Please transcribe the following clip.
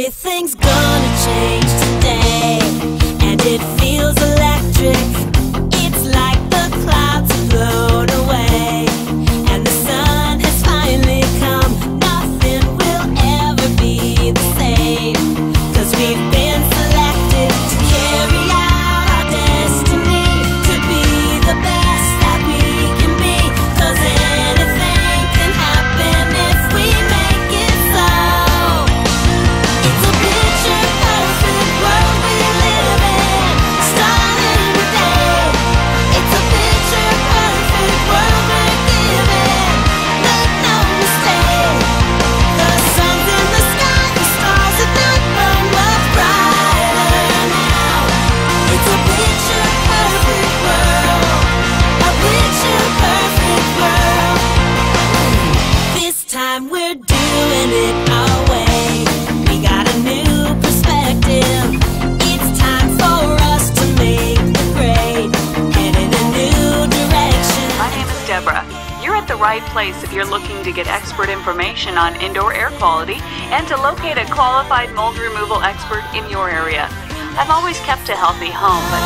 Everything's gonna change today, and it feels electric. It's like the clouds have blown away, and the sun has finally come. Nothing will ever be the same, 'cause we've been selected to carry out our destiny, to be the best that we can be. 'Cause anything can happen if we make it so. It's a picture perfect world we live in, starting today. It's a picture perfect world we're given, make no mistake. The sun's in the sky, the stars at night burn much brighter now. It's a picture perfect world, a picture perfect world. This time we're doing it our way. We got a new perspective. It's time for us to make the grade, head in a new direction. My name is Deborah. You're at the right place if you're looking to get expert information on indoor air quality and to locate a qualified mold removal expert in your area. I've always kept a healthy home, but